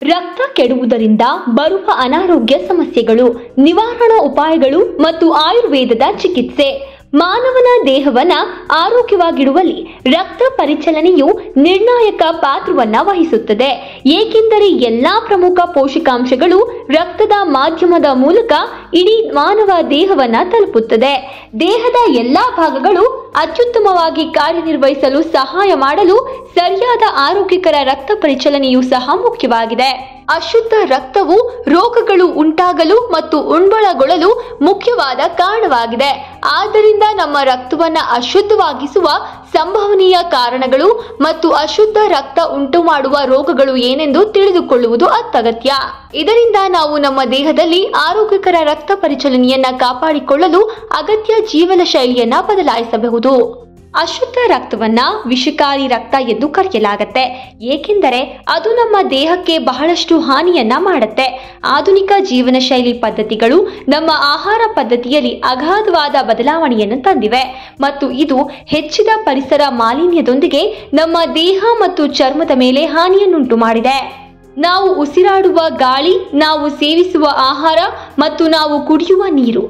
ರಕ್ತ ಕೆಡುವುದರಿಂದ ಬರುವ ಅನಾರೋಗ್ಯ ಸಮಸ್ಯೆಗಳು, ನಿವಾರಣಾ ಉಪಾಯಗಳು ಮತ್ತು ಆಯುರ್ವೇದದ ಚಿಕಿತ್ಸೆ. ಮಾನವನ ದೇಹವನ್ನ ಆರೋಗ್ಯವಾಗಿಡುವಲ್ಲಿ ರಕ್ತ ಪರಿಚಲನೆಯು ನಿರ್ಣಾಯಕ ಪಾತ್ರವನ್ನ ವಹಿಸುತ್ತದೆ. ಏಕೆಂದರೆ ಎಲ್ಲಾ ಪ್ರಮುಖ ಪೋಷಕಾಂಶಗಳು ರಕ್ತದ ಮಾಧ್ಯಮದ ಮೂಲಕ ಇಡೀ ಮಾನವ ದೇಹವನ್ನ ತಲುಪುತ್ತದೆ. ದೇಹದ ಎಲ್ಲಾ ಭಾಗಗಳು ಅತ್ಯುತ್ತಮವಾಗಿ ಕಾರ್ಯನಿರ್ವಹಿಸಲು ಸಹಾಯ ಮಾಡಲು ಸರಿಯಾದ ಆರೋಗ್ಯಕರ ರಕ್ತ ಪರಿಚಲನೆಯು ಸಹ ಮುಖ್ಯವಾಗಿದೆ. ಅಶುದ್ಧ ರಕ್ತವು ರೋಗಗಳು ಉಂಟಾಗಲು ಮತ್ತು ಉಲ್ಬಣಗೊಳ್ಳಲು ಮುಖ್ಯವಾದ ಕಾರಣವಾಗಿದೆ. ಆದ್ದರಿಂದ ನಮ್ಮ ರಕ್ತವನ್ನ ಅಶುದ್ಧವಾಗಿಸುವ ಸಂಭವನೀಯ ಕಾರಣಗಳು ಮತ್ತು ಅಶುದ್ಧ ರಕ್ತ ಉಂಟು ಮಾಡುವ ರೋಗಗಳು ಏನೆಂದು ತಿಳಿದುಕೊಳ್ಳುವುದು ಅತ್ಯಗತ್ಯ. ಇದರಿಂದ ನಾವು ನಮ್ಮ ದೇಹದಲ್ಲಿ ಆರೋಗ್ಯಕರ ರಕ್ತ ಪರಿಚಲನೆಯನ್ನ ಕಾಪಾಡಿಕೊಳ್ಳಲು ಅಗತ್ಯ ಜೀವನ ಶೈಲಿಯನ್ನ ಬದಲಾಯಿಸಬಹುದು. ಅಶುದ್ಧ ರಕ್ತವನ್ನ ವಿಷಕಾರಿ ರಕ್ತ ಎಂದು ಕರೆಯಲಾಗುತ್ತೆ, ಏಕೆಂದರೆ ಅದು ನಮ್ಮ ದೇಹಕ್ಕೆ ಬಹಳಷ್ಟು ಹಾನಿಯನ್ನ ಮಾಡುತ್ತೆ. ಆಧುನಿಕ ಜೀವನ ಶೈಲಿ ಪದ್ಧತಿಗಳು ನಮ್ಮ ಆಹಾರ ಪದ್ಧತಿಯಲ್ಲಿ ಅಗಾಧವಾದ ಬದಲಾವಣೆಯನ್ನು ತಂದಿವೆ ಮತ್ತು ಇದು ಹೆಚ್ಚಿದ ಪರಿಸರ ಮಾಲಿನ್ಯದೊಂದಿಗೆ ನಮ್ಮ ದೇಹ ಮತ್ತು ಚರ್ಮದ ಮೇಲೆ ಹಾನಿಯನ್ನುಂಟು ಮಾಡಿದೆ. ನಾವು ಉಸಿರಾಡುವ ಗಾಳಿ, ನಾವು ಸೇವಿಸುವ ಆಹಾರ ಮತ್ತು ನಾವು ಕುಡಿಯುವ ನೀರು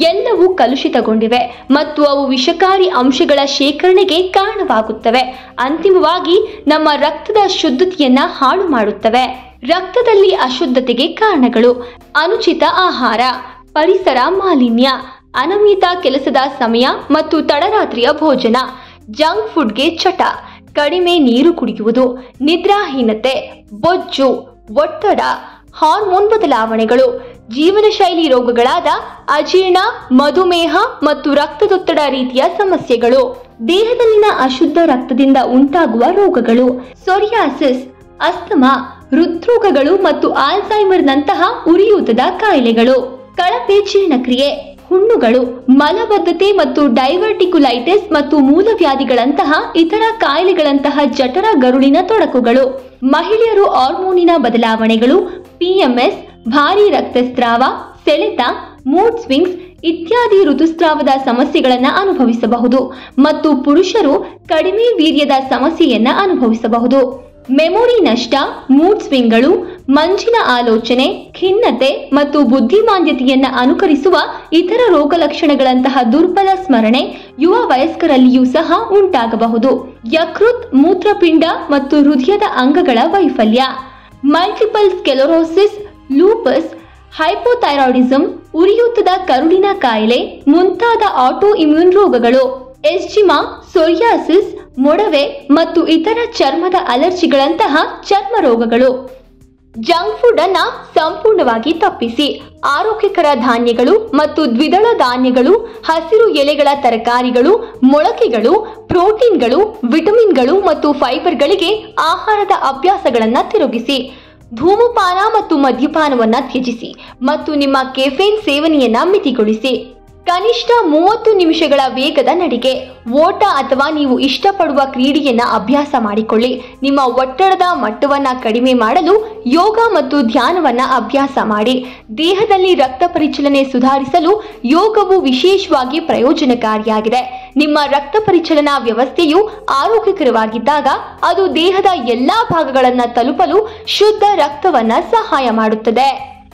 ಎಲ್ಲವೂ ಕಲುಷಿತಗೊಂಡಿವೆ ಮತ್ತು ಅವು ವಿಷಕಾರಿ ಅಂಶಗಳ ಶೇಖರಣೆಗೆ ಕಾರಣವಾಗುತ್ತವೆ. ಅಂತಿಮವಾಗಿ ನಮ್ಮ ರಕ್ತದ ಶುದ್ಧತೆಯನ್ನ ಹಾಳು ಮಾಡುತ್ತವೆ. ರಕ್ತದಲ್ಲಿ ಅಶುದ್ಧತೆಗೆ ಕಾರಣಗಳು: ಅನುಚಿತ ಆಹಾರ, ಪರಿಸರ ಮಾಲಿನ್ಯ, ಅನಿಯಮಿತ ಕೆಲಸದ ಸಮಯ ಮತ್ತು ತಡರಾತ್ರಿಯ ಭೋಜನ, ಜಂಕ್ ಫುಡ್ಗೆ ಚಟ, ಕಡಿಮೆ ನೀರು ಕುಡಿಯುವುದು, ನಿದ್ರಾಹೀನತೆ, ಬೊಜ್ಜು, ಒತ್ತಡ, ಹಾರ್ಮೋನ್ ಬದಲಾವಣೆಗಳು, ಜೀವನ ಶೈಲಿ ರೋಗಗಳಾದ ಅಜೀರ್ಣ, ಮಧುಮೇಹ ಮತ್ತು ರಕ್ತದೊತ್ತಡ ರೀತಿಯ ಸಮಸ್ಯೆಗಳು. ದೇಹದಲ್ಲಿನ ಅಶುದ್ಧ ರಕ್ತದಿಂದ ಉಂಟಾಗುವ ರೋಗಗಳು: ಸೋರಿಯಾಸಿಸ್, ಅಸ್ತಮಾ, ಹೃದ್ರೋಗಗಳು ಮತ್ತು ಆಲ್ಝೈಮರ್ನಂತಹ ಉರಿಯೂತದ ಕಾಯಿಲೆಗಳು, ಕಳಪೆ ಜೀರ್ಣಕ್ರಿಯೆ, ಹುಣ್ಣುಗಳು, ಮಲಬದ್ಧತೆ ಮತ್ತು ಡೈವರ್ಟಿಕ್ಯುಲೈಟಿಸ್ ಮತ್ತು ಮೂಲವ್ಯಾಧಿಗಳಂತಹ ಇತರ ಕಾಯಿಲೆಗಳಂತಹ ಜಠರ ಗರುಳಿನ ತೊಡಕುಗಳು, ಮಹಿಳೆಯರು ಹಾರ್ಮೋನಿನ ಬದಲಾವಣೆಗಳು, PMS, ಭಾರಿ ರಕ್ತಸ್ರಾವ, ಸೆಳೆತ, ಮೂಡ್ ಸ್ವಿಂಗ್ಸ್ ಇತ್ಯಾದಿ ಋತುಸ್ರಾವದ ಸಮಸ್ಯೆಗಳನ್ನು ಅನುಭವಿಸಬಹುದು ಮತ್ತು ಪುರುಷರು ಕಡಿಮೆ ವೀರ್ಯದ ಸಮಸ್ಯೆಯನ್ನ ಅನುಭವಿಸಬಹುದು. ಮೆಮೊರಿ ನಷ್ಟ, ಮೂಡ್ ಸ್ವಿಂಗ್ಗಳು, ಮಂಜಿನ ಆಲೋಚನೆ, ಖಿನ್ನತೆ ಮತ್ತು ಬುದ್ಧಿಮಾಂದ್ಯತೆಯನ್ನ ಅನುಕರಿಸುವ ಇತರ ರೋಗ ಲಕ್ಷಣಗಳಂತಹ ದುರ್ಬಲ ಸ್ಮರಣೆ ಯುವ ವಯಸ್ಕರಲ್ಲಿಯೂ ಸಹ ಉಂಟಾಗಬಹುದು. ಯಕೃತ್, ಮೂತ್ರಪಿಂಡ ಮತ್ತು ಹೃದಯದ ಅಂಗಗಳ ವೈಫಲ್ಯ, ಮಲ್ಟಿಪಲ್ ಸ್ಕ್ಲೆರೋಸಿಸ್, ಲೂಪಸ್, ಹೈಪೋಥೈರಾಯ್ಡಿಸಂ, ಉರಿಯೂತದ ಕರುಳಿನ ಕಾಯಿಲೆ ಮುಂತಾದ ಆಟೋ ಇಮ್ಯೂನ್ ರೋಗಗಳು, ಎಸ್ಜಿಮಾ, ಸೋರಿಯಾಸಿಸ್, ಮೊಡವೆ ಮತ್ತು ಇತರ ಚರ್ಮದ ಅಲರ್ಜಿಗಳಂತಹ ಚರ್ಮ ರೋಗಗಳು. ಜಂಕ್ ಫುಡ್ ಅನ್ನ ಸಂಪೂರ್ಣವಾಗಿ ತಪ್ಪಿಸಿ. ಆರೋಗ್ಯಕರ ಧಾನ್ಯಗಳು ಮತ್ತು ದ್ವಿದಳ ಧಾನ್ಯಗಳು, ಹಸಿರು ಎಲೆಗಳ ತರಕಾರಿಗಳು, ಮೊಳಕೆಗಳು, ಪ್ರೋಟೀನ್ಗಳು, ವಿಟಮಿನ್ಗಳು ಮತ್ತು ಫೈಬರ್ಗಳಿಗೆ ಆಹಾರದ ಅಭ್ಯಾಸಗಳನ್ನು ತಿರುಗಿಸಿ. ಧೂಮಪಾನ ಮತ್ತು ಮದ್ಯಪಾನವನ್ನ ತ್ಯಜಿಸಿ ಮತ್ತು ನಿಮ್ಮ ಕೆಫೇನ್ ಸೇವನೆಯನ್ನ ಮಿತಿಗೊಳಿಸಿ. ಕನಿಷ್ಠ 30 ನಿಮಿಷಗಳ ವೇಗದ ನಡಿಗೆ, ಓಟ ಅಥವಾ ನೀವು ಇಷ್ಟಪಡುವ ಕ್ರೀಡೆಯನ್ನ ಅಭ್ಯಾಸ ಮಾಡಿಕೊಳ್ಳಿ. ನಿಮ್ಮ ಒತ್ತಡದ ಮಟ್ಟವನ್ನ ಕಡಿಮೆ ಮಾಡಲು ಯೋಗ ಮತ್ತು ಧ್ಯಾನವನ್ನ ಅಭ್ಯಾಸ ಮಾಡಿ. ದೇಹದಲ್ಲಿ ರಕ್ತ ಪರಿಚಲನೆ ಸುಧಾರಿಸಲು ಯೋಗವು ವಿಶೇಷವಾಗಿ ಪ್ರಯೋಜನಕಾರಿಯಾಗಿದೆ. ನಿಮ್ಮ ರಕ್ತ ಪರಿಚಲನಾ ವ್ಯವಸ್ಥೆಯು ಆರೋಗ್ಯಕರವಾಗಿದ್ದಾಗ ಅದು ದೇಹದ ಎಲ್ಲಾ ಭಾಗಗಳನ್ನು ತಲುಪಲು ಶುದ್ಧ ರಕ್ತವನ್ನ ಸಹಾಯ ಮಾಡುತ್ತದೆ.